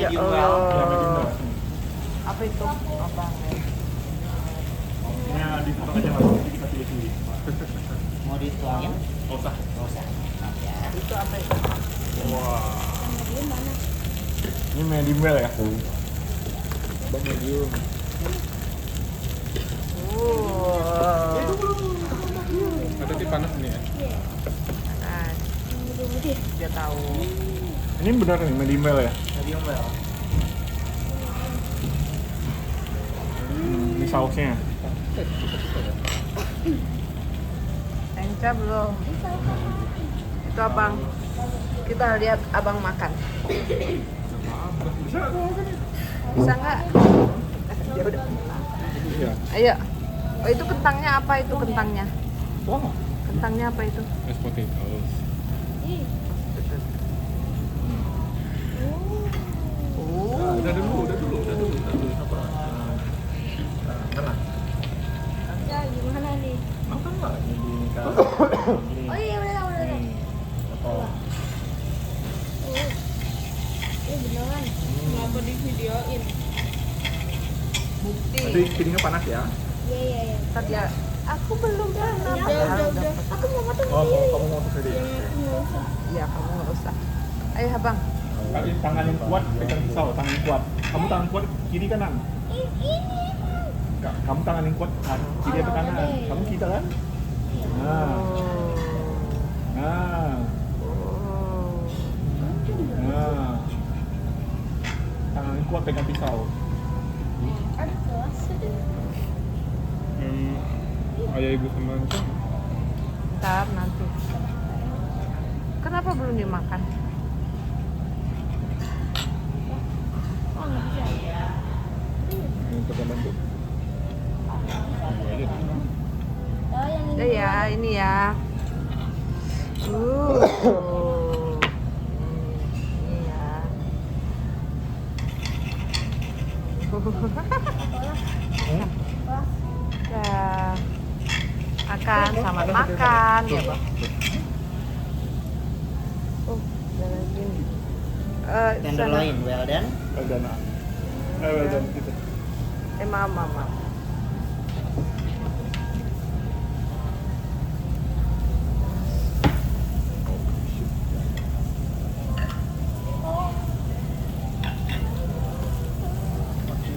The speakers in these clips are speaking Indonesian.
medium Allah. well. Ya, medium well. Apa itu? Abang. Ya, dituang aja mas, kita pilih-pilih. Mau dituangin? Nggak usah. Nggak usah. Maaf ya. Itu apa itu? Wah, Medium mana? ini medium well ya? Bang medium. Tapi panas nih ya. Nah, dia tahu. Ini benar nih medium well ya? Medium well. Ini sausnya. Enca belum. Itu abang. Kita lihat abang makan. Bisa kok kan? Bisa nggak? Dia udah. Iya. Ayo. Oh, itu kentangnya apa itu kentangnya? Wah, Kentangnya apa itu? Mashed potatoes. Oh. udah dulu. Apa? Nah, Ya, gimana nih? makan lah. Ini kan. Oh iya, udah. Oh. Beneran. Kenapa di videoin? Bukti. Nanti piringnya panas ya? Iya. Ntar dia. Aku belum pernah. Udah. Aku mau potong Oh, sendiri. kamu mau sendiri? Yang aku nggak usah. Iya, kamu nggak usah. Ayo abang. Kali tangan yang kuat pegang pisau, tangan yang kuat. Kamu tangan kuat kiri kanan. Ini. Enggak, kamu tangan yang kuat kiri atau kanan? Kamu kita kan? Nah, nah, nah. Tangan yang kuat pegang pisau. Ada kelas. Ayah ibu sama Anca. Ntar nanti. Kenapa belum dimakan? Oh, nggak bisa. Yang kita bantu. Oh, yang Udah ya, ini ya. Ini ya. Ya. Makan, selamat makan ya, Bang. Oh, jangan gini. Tenderloin, well done. Udah nak. Udah gitu. Maaf.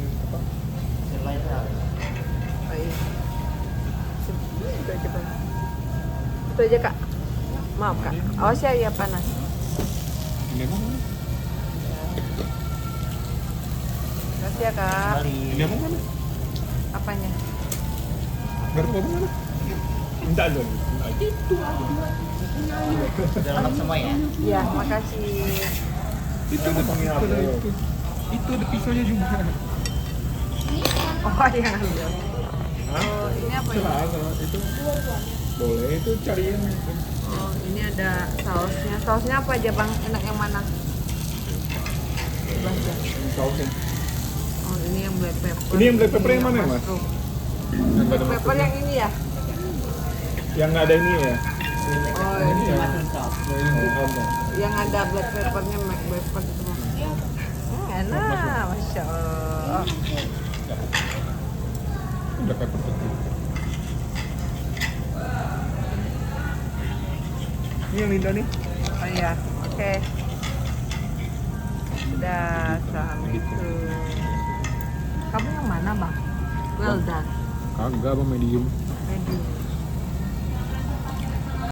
Tenderloin well. Baik. Itu aja, Bang. Itu aja, Kak. Maaf, Kak. Awas ya, panas. Ini emang mana? Kasih ya, Kak. Kembali. Ini emang mana? Apanya? Garpu abang mana? Enggak ada. Udah lengkap semua ya? Iya, makasih. Itu Yang ada potongnya itu, apa? itu ada pisaunya juga. Oh, yang ambil. Hah? Oh, ini apa ya? Salah, itu boleh itu cari yang Oh, ini ada sausnya. Sausnya apa aja, Bang? Enak yang mana? Bebas ya. Sausnya. Oh, ini yang black pepper. Ini yang black pepper yang mana, Mas? mushroom. Yang Black pepper yang ini ya? Yang nggak ada ini ya? Oh, Ini ya. Tomato sauce. yang ada black peppernya black pepper itu mah. Enak, masya Allah. udah pepper putih. Ini yang Linda nih. Oh iya, oke. Udah, assalamualaikum. Kamu yang mana, Bang? Well done. Kagak abang medium.